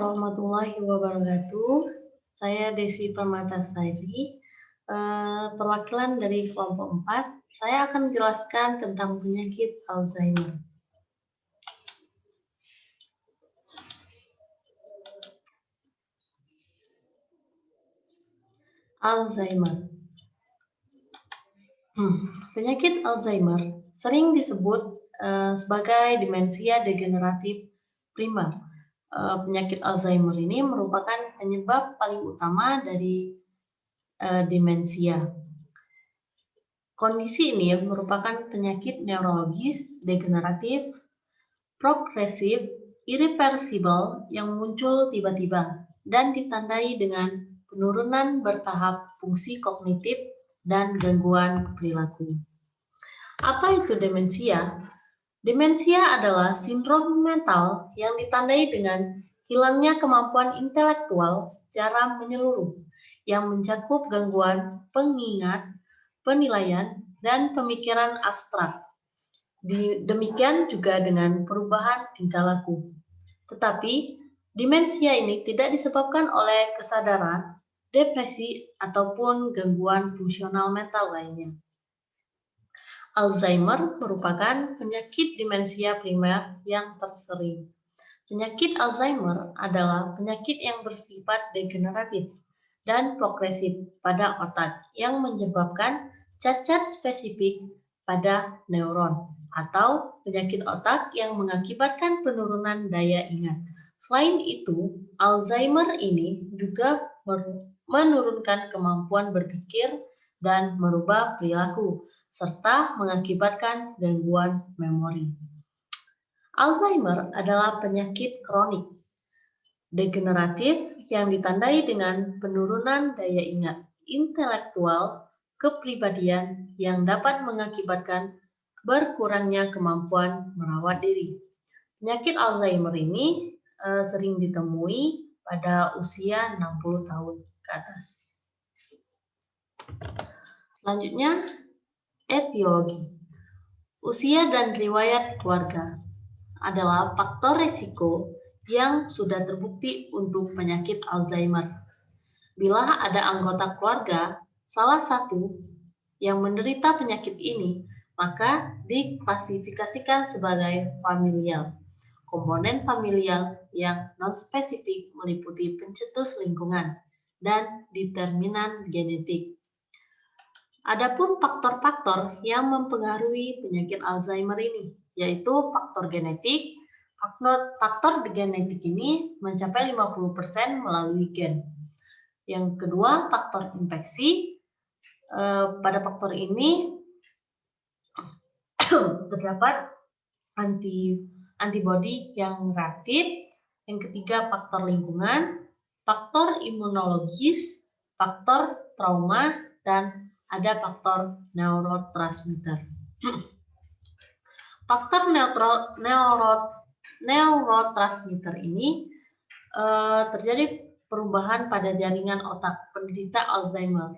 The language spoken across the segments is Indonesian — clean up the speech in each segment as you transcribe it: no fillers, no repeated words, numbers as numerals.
warahmatullahi wabarakatuh. Saya Desi Permatasari, perwakilan dari kelompok 4. Saya akan menjelaskan tentang penyakit Alzheimer. Alzheimer. Penyakit Alzheimer sering disebut sebagai demensia degeneratif primer. Penyakit Alzheimer ini merupakan penyebab paling utama dari demensia. Kondisi ini merupakan penyakit neurologis degeneratif, progresif, irreversibel yang muncul tiba-tiba dan ditandai dengan penurunan bertahap fungsi kognitif dan gangguan perilaku. Apa itu demensia? Demensia adalah sindrom mental yang ditandai dengan hilangnya kemampuan intelektual secara menyeluruh yang mencakup gangguan pengingat, penilaian, dan pemikiran abstrak. Demikian juga dengan perubahan tingkah laku. Tetapi, demensia ini tidak disebabkan oleh kesadaran, depresi, ataupun gangguan fungsional mental lainnya. Alzheimer merupakan penyakit demensia primer yang tersering. Penyakit Alzheimer adalah penyakit yang bersifat degeneratif dan progresif pada otak yang menyebabkan cacat spesifik pada neuron atau penyakit otak yang mengakibatkan penurunan daya ingat. Selain itu, Alzheimer ini juga menurunkan kemampuan berpikir dan merubah perilaku, serta mengakibatkan gangguan memori. Alzheimer adalah penyakit kronik degeneratif yang ditandai dengan penurunan daya ingat intelektual kepribadian yang dapat mengakibatkan berkurangnya kemampuan merawat diri. Penyakit Alzheimer ini sering ditemui pada usia 60 tahun ke atas. Selanjutnya, etiologi. Usia dan riwayat keluarga adalah faktor risiko yang sudah terbukti untuk penyakit Alzheimer. Bila ada anggota keluarga salah satu yang menderita penyakit ini, maka diklasifikasikan sebagai familial. Komponen familial yang non-spesifik meliputi pencetus lingkungan dan determinan genetik. Adapun faktor-faktor yang mempengaruhi penyakit Alzheimer ini, yaitu faktor genetik. Faktor genetik ini mencapai 50% melalui gen. Yang kedua, faktor infeksi. Pada faktor ini terdapat antibodi yang reaktif. Yang ketiga, faktor lingkungan, faktor imunologis, faktor trauma, dan ada faktor neurotransmitter. Faktor neurotransmitter ini terjadi perubahan pada jaringan otak penderita Alzheimer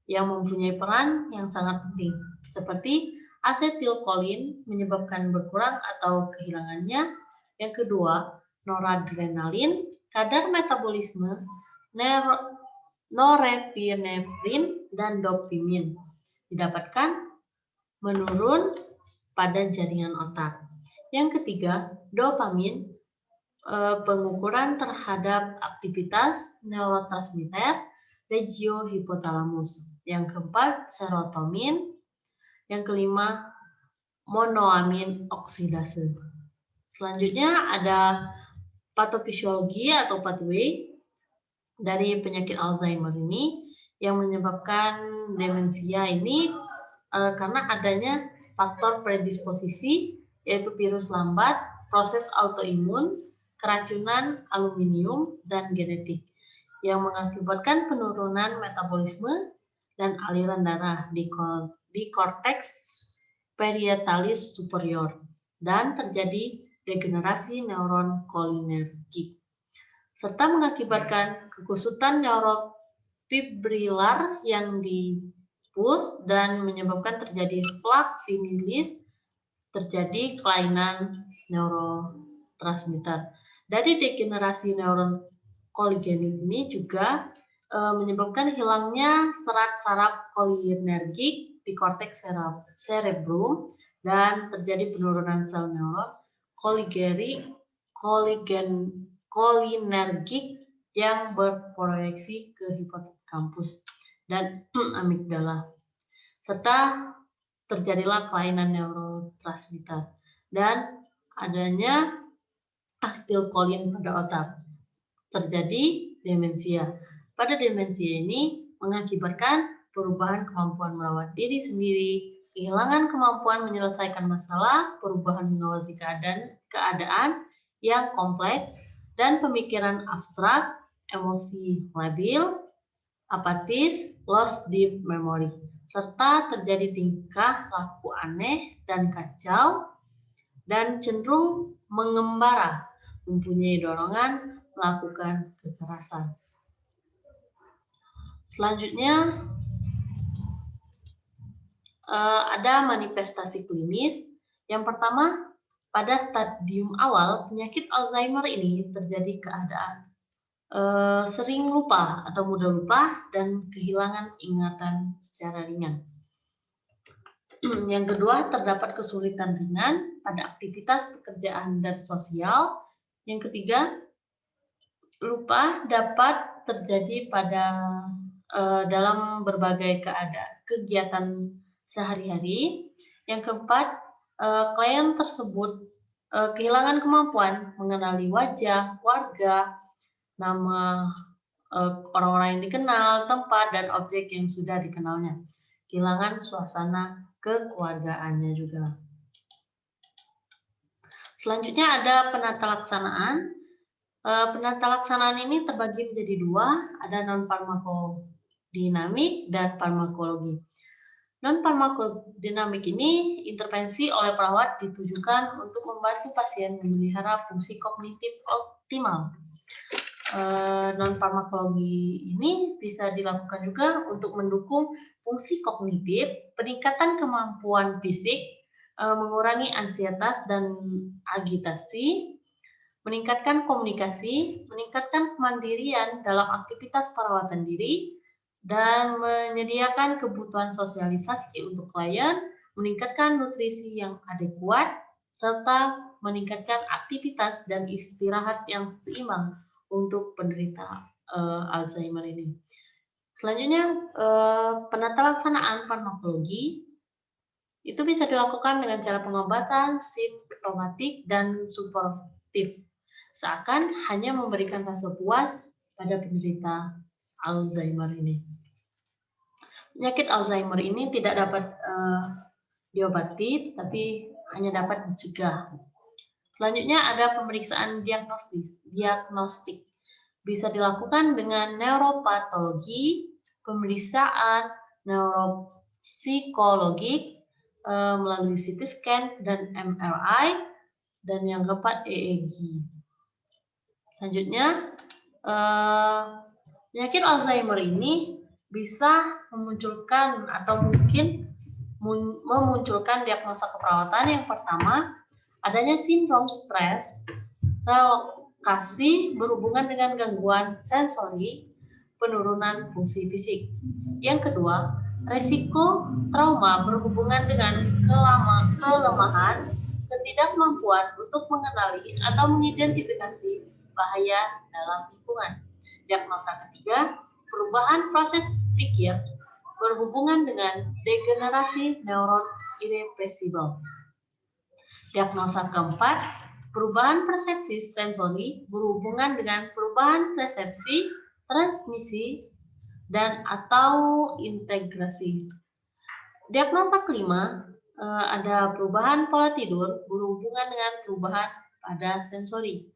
yang mempunyai peran yang sangat penting, seperti asetilkolin menyebabkan berkurang atau kehilangannya. Yang kedua, noradrenalin, kadar metabolisme, norepinefrin, dan dopamin didapatkan menurun pada jaringan otak. Yang ketiga, dopamin, pengukuran terhadap aktivitas neurotransmitter regiohipotalamus. Yang keempat, serotonin. Yang kelima, monoamin oksidase. Selanjutnya ada patofisiologi atau pathway dari penyakit Alzheimer ini yang menyebabkan demensia ini karena adanya faktor predisposisi, yaitu virus lambat, proses autoimun, keracunan aluminium, dan genetik yang mengakibatkan penurunan metabolisme dan aliran darah di korteks parietalis superior dan terjadi degenerasi neuron kolinergik serta mengakibatkan kekusutan neurofibrilar yang dipus dan menyebabkan terjadi plak sinilis, terjadi kelainan neurotransmitter. Dari degenerasi neuron koligenik ini juga menyebabkan hilangnya serat saraf kolinergik di korteks cerebrum dan terjadi penurunan sel neuron kolinergik yang berproyeksi ke hipokampus dan amigdala, serta terjadilah kelainan neurotransmitter dan adanya asetilkolin pada otak. Terjadi demensia. Pada demensia ini mengakibatkan perubahan kemampuan merawat diri sendiri, kehilangan kemampuan menyelesaikan masalah, perubahan mengawasi keadaan yang kompleks, dan pemikiran abstrak, emosi labil, apatis, lost deep memory, serta terjadi tingkah laku aneh dan kacau, dan cenderung mengembara, mempunyai dorongan melakukan kekerasan. Selanjutnya, ada manifestasi klinis. Yang pertama, pada stadium awal penyakit Alzheimer ini terjadi keadaan sering lupa atau mudah lupa dan kehilangan ingatan secara ringan. Yang kedua, terdapat kesulitan ringan pada aktivitas pekerjaan dan sosial. Yang ketiga, lupa dapat terjadi pada dalam berbagai kegiatan sehari-hari. Yang keempat, klien tersebut kehilangan kemampuan mengenali wajah, warga, nama orang-orang yang dikenal, tempat, dan objek yang sudah dikenalnya. Kehilangan suasana kekeluargaannya juga. Selanjutnya ada penata laksanaan. Penata laksanaan ini terbagi menjadi dua, ada non-farmakodinamik dan farmakologi. Non-farmakodinamik ini intervensi oleh perawat ditujukan untuk membantu pasien memelihara fungsi kognitif optimal. Non-farmakologi ini bisa dilakukan juga untuk mendukung fungsi kognitif, peningkatan kemampuan fisik, mengurangi ansietas dan agitasi, meningkatkan komunikasi, meningkatkan kemandirian dalam aktivitas perawatan diri, dan menyediakan kebutuhan sosialisasi untuk klien, meningkatkan nutrisi yang adekuat, serta meningkatkan aktivitas dan istirahat yang seimbang untuk penderita Alzheimer ini. Selanjutnya, penata laksanaan farmakologi itu bisa dilakukan dengan cara pengobatan simptomatik dan suportif, seakan hanya memberikan rasa puas pada penderita Alzheimer ini. Penyakit Alzheimer ini tidak dapat diobati, tapi hanya dapat dicegah. Selanjutnya ada pemeriksaan diagnostik. Bisa dilakukan dengan neuropatologi, pemeriksaan neuropsikologik melalui CT scan dan MRI, dan yang keempat EEG. Selanjutnya, penyakit Alzheimer ini bisa memunculkan atau mungkin memunculkan diagnosa keperawatan. Yang pertama, adanya sindrom stres relokasi berhubungan dengan gangguan sensori, penurunan fungsi fisik. Yang kedua, resiko trauma berhubungan dengan kelemahan, ketidakmampuan untuk mengenali atau mengidentifikasi bahaya dalam lingkungan. Diagnosa ketiga, perubahan proses pikir berhubungan dengan degenerasi neuron irreversibel. Diagnosa keempat, perubahan persepsi sensori berhubungan dengan perubahan persepsi, transmisi, dan atau integrasi. Diagnosa kelima, ada perubahan pola tidur berhubungan dengan perubahan pada sensori.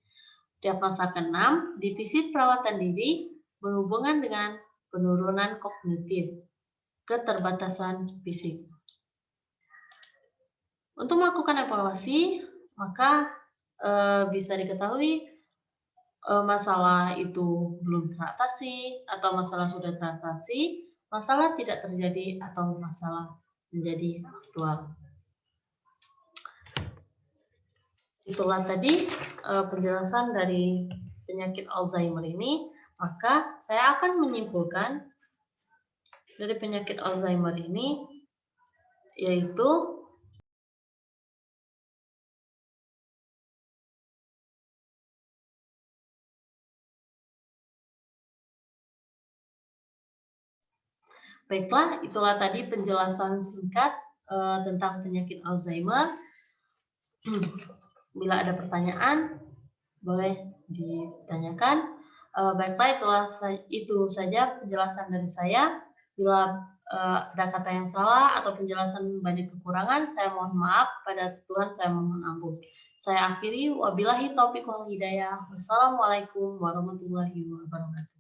Diagnosa keenam, defisit perawatan diri berhubungan dengan penurunan kognitif, keterbatasan fisik. Untuk melakukan evaluasi, maka bisa diketahui masalah itu belum teratasi atau masalah sudah teratasi, masalah tidak terjadi atau masalah menjadi aktual. Itulah tadi penjelasan dari penyakit Alzheimer ini. Maka saya akan menyimpulkan dari penyakit Alzheimer ini yaitu baiklah, itulah tadi penjelasan singkat tentang penyakit Alzheimer. Bila ada pertanyaan, boleh ditanyakan. Baiklah, itu saja penjelasan dari saya. Bila ada kata yang salah atau penjelasan banyak kekurangan, saya mohon maaf. Pada Tuhan saya mohon ampun. Saya akhiri, wabillahi taufiq wal hidayah. Wassalamualaikum warahmatullahi wabarakatuh.